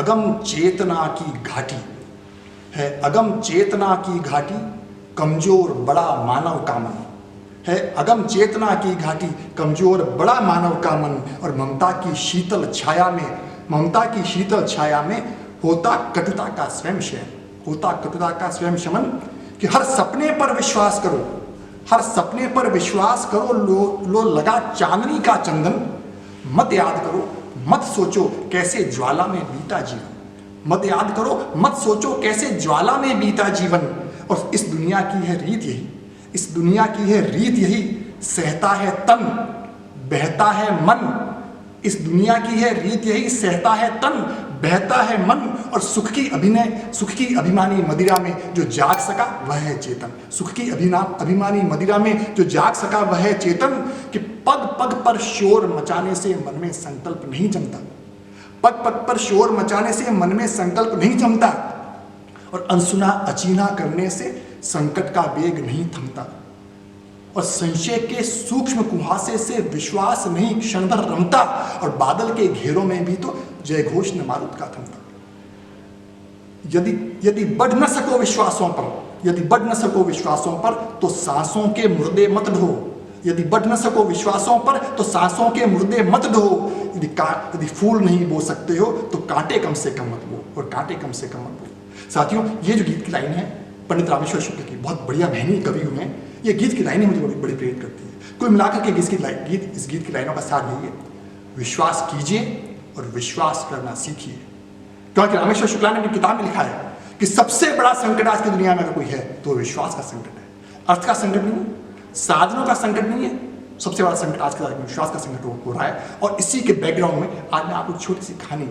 अगम चेतना की घाटी है, अगम चेतना की घाटी, कमजोर बड़ा मानव का मन है, अगम चेतना की घाटी, कमजोर बड़ा मानव का मन। और ममता की शीतल छाया में, ममता की शीतल छाया में होता कटुता का स्वयं शयन, होता कटुता का स्वयं शमन। कि हर सपने पर विश्वास करो, हर सपने पर विश्वास करो, लो लगा चांदनी का चंदन। मत याद करो, मत सोचो कैसे ज्वाला में बीता जीवन, मत याद करो, मत सोचो कैसे ज्वाला में बीता जीवन। और इस दुनिया की है रीत यही, इस दुनिया की है रीत यही, सहता है तन बहता है मन। इस दुनिया की है रीत यही, सहता है तन बहता है मन। और सुख की अभिनय, सुख की अभिमानी मदिरा में जो जाग सका वह है चेतन, सुख की अभिमानी मदिरा में जो जाग सका वह है चेतन। कि पग पग पर शोर मचाने से मन में संकल्प नहीं जमता, पग पग पर शोर मचाने से मन में संकल्प नहीं जमता। और अनसुना अचीना करने से संकट का वेग नहीं थमता। और संशय के सूक्ष्म कुहासे से विश्वास नहीं क्षण भर रमता। और बादल के घेरों में भी तो जय घोष न मारुत का थमता। यदि बढ़ न सको विश्वासों पर, यदि बढ़ न सको विश्वासों पर तो सांसों के मुर्दे मत ढो, यदि बढ़ न सको विश्वासों पर तो सांसों के मुर्दे मत ढो। यदि फूल नहीं बो सकते हो तो कांटे कम से कम मत बो, और कांटे कम से कम मत बो। साथियों, ये जो गीत की लाइन है पंडित रामेश्वर शुक्ल की, बहुत बढ़िया महनीय कवि हूं मैं, ये गीत की लाइनें मुझे बड़ी प्रेरित करती है। कुल मिलाकर के इस गीत की लाइनों का सार यही है, विश्वास कीजिए और विश्वास करना सीखिए। क्योंकि रामेश्वर शुक्ला ने अपनी किताब में लिखा है कि सबसे बड़ा संकट आज की दुनिया में अगर कोई है तो विश्वास का संकट है। अर्थ का संकट नहीं है, साधनों का संकट नहीं है, सबसे बड़ा संकट आज के तारीख में विश्वास का संकट हो रहा है। और इसी के बैकग्राउंड में आज मैं आपको छोटी सी कहानी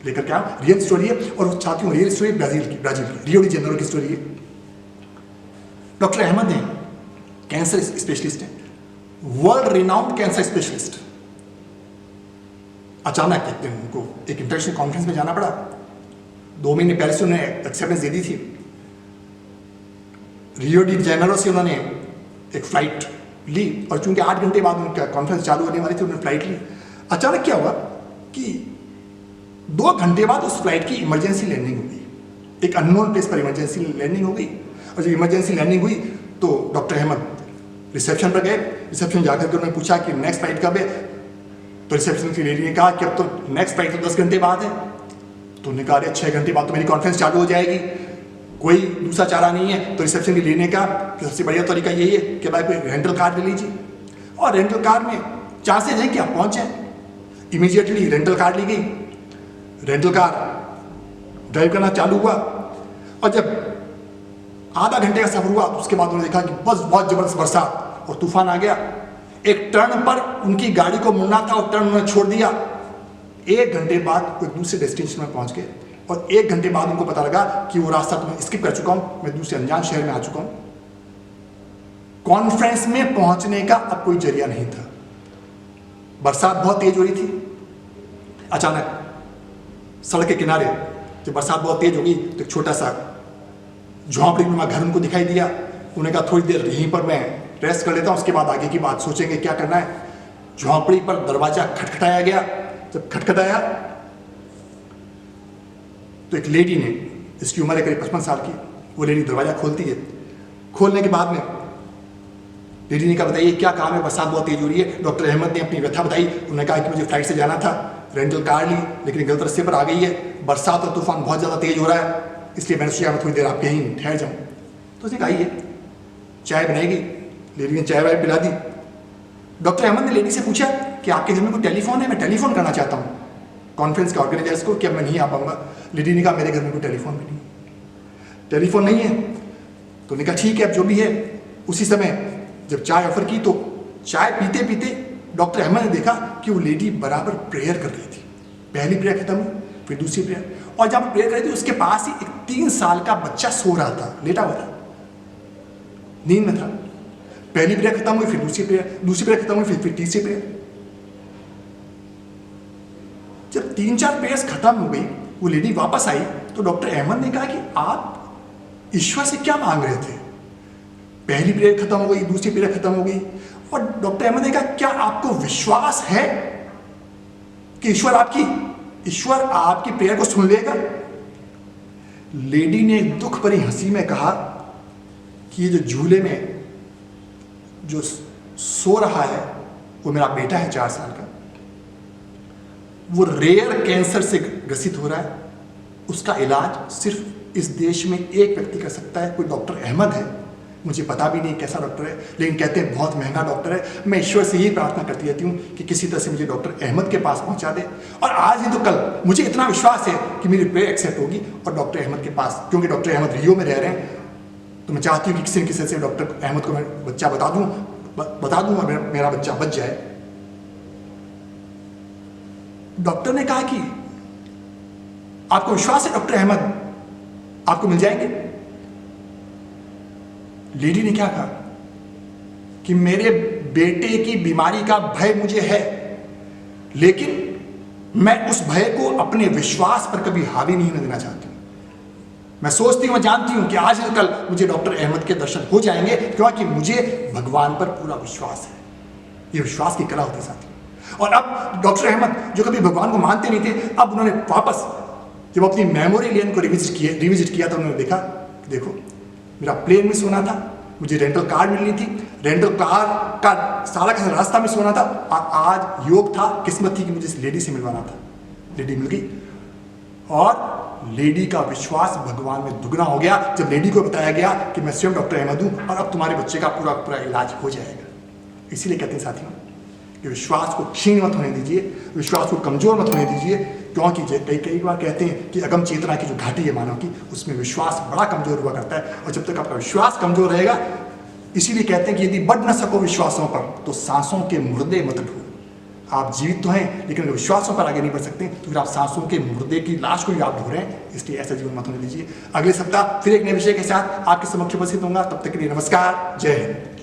लेकर के आऊं, रियल स्टोरी है। और साथियों, रियल स्टोरी ब्राजील की रियो डी जेनेरो की स्टोरी है। डॉक्टर अहमद हैं, कैंसर स्पेशलिस्ट हैं, वर्ल्ड रिनाउंड कैंसर स्पेशलिस्ट। अचानक एक दिन उनको एक इंटरनेशनल कॉन्फ्रेंस में जाना पड़ा। 2 महीने पहले से उन्हें एक्सेप्टेंस दे दी थी। रियो डी जेनेरो से उन्होंने एक फ्लाइट ली और चूंकि 8 घंटे बाद उनका कॉन्फ्रेंस चालू होने वाली थी, उन्होंने फ्लाइट ली। अचानक क्या हुआ कि 2 घंटे बाद उस फ्लाइट की इमरजेंसी लैंडिंग हो गई, एक अननोन प्लेस पर इमरजेंसी लैंडिंग हो गई। और जब इमरजेंसी लैंडिंग हुई तो डॉक्टर अहमद रिसेप्शन पर गए। रिसेप्शन जाकर के उन्होंने पूछा कि नेक्स्ट फ्लाइट कब है, तो रिसेप्शन की लेडी ने कहा कि अब तो नेक्स्ट फ्लाइट तो 10 घंटे बाद है। तो उन्होंने कहा 6 घंटे बाद तो मेरी कॉन्फ्रेंस चालू हो जाएगी, कोई दूसरा चारा नहीं है। तो रिसेप्शन की लेडी ने कहा कि सबसे बढ़िया तरीका यही है कि भाई कोई रेंटल कार ले लीजिए, और रेंटल कार में चांसेज हैं कि आप पहुँचें। इमीडिएटली रेंटल कार ली गई, रेंटल कार ड्राइव करना चालू हुआ। और जब आधा घंटे का सफर हुआ तो उसके बाद उन्होंने देखा कि बस बहुत जबरदस्त बरसात और तूफान आ गया। एक टर्न पर उनकी गाड़ी को मुड़ना था और टर्न उन्होंने छोड़ दिया। 1 घंटे बाद वो दूसरे डेस्टिनेशन में पहुंच गए और 1 घंटे बाद उनको पता लगा कि वो रास्ता तो मैं स्किप कर चुका हूं, मैं दूसरे अनजान शहर में आ चुका हूं। कॉन्फ्रेंस में पहुंचने का अब कोई जरिया नहीं था। बरसात बहुत तेज हो रही थी। अचानक सड़क के किनारे जब बरसात बहुत तेज हो गई तो एक छोटा सा झोंपड़ी नुमा घर उनको दिखाई दिया। उन्होंने कहा थोड़ी देर यहीं पर मैं रेस्ट कर लेता हूँ, उसके बाद आगे की बात सोचेंगे क्या करना है। झोंपड़ी पर दरवाजा खटखटाया गया। जब खटखटाया तो एक लेडी ने, इसकी उम्र है करीब 55 साल की, वो लेडी दरवाजा खोलती है। खोलने के बाद में लेडी ने कहा बताइए क्या काम है, बरसात बहुत तेज हो रही है। डॉक्टर अहमद ने अपनी व्यथा बताई। उन्होंने कहा कि मुझे फ्लाइट से जाना था, रेंटल कार ली लेकिन गलत रास्ते पर आ गई है, बरसात और तूफान बहुत ज़्यादा तेज हो रहा है, इसलिए मैंने सोचा मैं थोड़ी देर आपके यहीं ठहर जाऊँ। तो उसने कहा आइए, चाय बनाएगी। लेडी ने चाय वाय पिला दी। डॉक्टर अहमद ने लेडी से पूछा कि आपके घर में कोई टेलीफोन है, मैं टेलीफोन करना चाहता हूँ कॉन्फ्रेंस के ऑर्गेनाइजर्स को कि अब मैं नहीं आ पाऊंगा। लेडी ने कहा मेरे घर में कोई टेलीफोन भी नहीं, टेलीफोन नहीं है। तो उन्होंने कहा ठीक है अब जो भी है। उसी समय जब चाय ऑफर की तो चाय पीते पीते डॉक्टर अहमद ने देखा कि वो लेडी बराबर प्रेयर कर रही थी। पहली प्रेयर खत्म हुई, फिर दूसरी प्रेयर, और जब प्रेयर कर रही थी उसके पास ही एक 3 साल का बच्चा सो रहा था, लेटा हुआ था, नींद में था। पहली प्रेयर खत्म हुई, फिर दूसरी प्रेयर खत्म हुई, फिर तीसरी प्रेयर। जब 3-4 प्रेयर्स खत्म हो गई, वो लेडी वापस आई तो डॉक्टर अहमद ने कहा कि आप ईश्वर से क्या मांग रहे थे। पहली प्रेयर खत्म हो गई, दूसरी प्रेयर खत्म हो गई, और डॉक्टर अहमद ने कहा क्या आपको विश्वास है कि ईश्वर आपकी ईश्वर आपकी प्रेयर को सुन लेगा? लेडी ने दुख भरी हंसी में कहा कि ये जो झूले में जो सो रहा है वो मेरा बेटा है 4 साल का। वो रेयर कैंसर से ग्रसित हो रहा है। उसका इलाज सिर्फ इस देश में एक व्यक्ति कर सकता है, कोई डॉक्टर अहमद है। मुझे पता भी नहीं कैसा डॉक्टर है, लेकिन कहते हैं बहुत महंगा डॉक्टर है। मैं ईश्वर से यही प्रार्थना करती रहती हूँ कि किसी तरह से मुझे डॉक्टर अहमद के पास पहुँचा दे। और आज ही तो कल मुझे इतना विश्वास है कि मेरी प्रेयर एक्सेप्ट होगी और डॉक्टर अहमद के पास, क्योंकि डॉक्टर अहमद रियो में रह रहे हैं, तो मैं चाहती हूँ कि किसी न किसी से डॉक्टर अहमद को मैं बच्चा बता दूँ और मेरा बच्चा बच जाए। डॉक्टर ने कहा कि आपको विश्वास है डॉक्टर अहमद आपको मिल जाएंगे? लेडी ने क्या कहा कि मेरे बेटे की बीमारी का भय मुझे है, लेकिन मैं उस भय को अपने विश्वास पर कभी हावी नहीं देना चाहती हूं। मैं सोचती हूं, मैं जानती हूं कि आज या कल मुझे डॉक्टर अहमद के दर्शन हो जाएंगे, क्योंकि मुझे भगवान पर पूरा विश्वास है। ये विश्वास की कला होती है साथियों। और अब डॉक्टर अहमद जो कभी भगवान को मानते नहीं थे, अब उन्होंने वापस जब अपनी मेमोरी लेन को रिविजिट किया था, उन्होंने देखा कि देखो मेरा प्लेन में सोना था, मुझे रेंटल कार मिलनी थी, रेंटल कार का सारा का रास्ता में सोना था, और आज योग था, किस्मत थी कि मुझे इस लेडी से मिलवाना था। लेडी मिल गई और लेडी का विश्वास भगवान में दुगना हो गया जब लेडी को बताया गया कि मैं स्वयं डॉक्टर अहमद हूँ और अब तुम्हारे बच्चे का पूरा इलाज हो जाएगा। इसीलिए कहते हैं साथियों कि विश्वास को क्षीण मत होने दीजिए, विश्वास को कमजोर मत होने दीजिए, क्योंकि कई बार कहते हैं कि अगम चेतना की जो घाटी है मानव की, उसमें विश्वास बड़ा कमजोर हुआ करता है। और जब तक आपका विश्वास कमजोर रहेगा, इसीलिए कहते हैं कि यदि बढ़ न सको विश्वासों पर तो सांसों के मुर्दे मत ढूंढो। आप जीवित तो हैं, लेकिन अगर विश्वासों पर आगे नहीं बढ़ सकते तो फिर आप सांसों के मुर्दे की लाश को भी आप ढूंढ रहे हैं। इसलिए ऐसा जीवन मत होने दीजिए। अगले सप्ताह फिर एक नए विषय के साथ आपके समक्ष उपस्थित होऊंगा। तब तक के लिए नमस्कार, जय हिंद।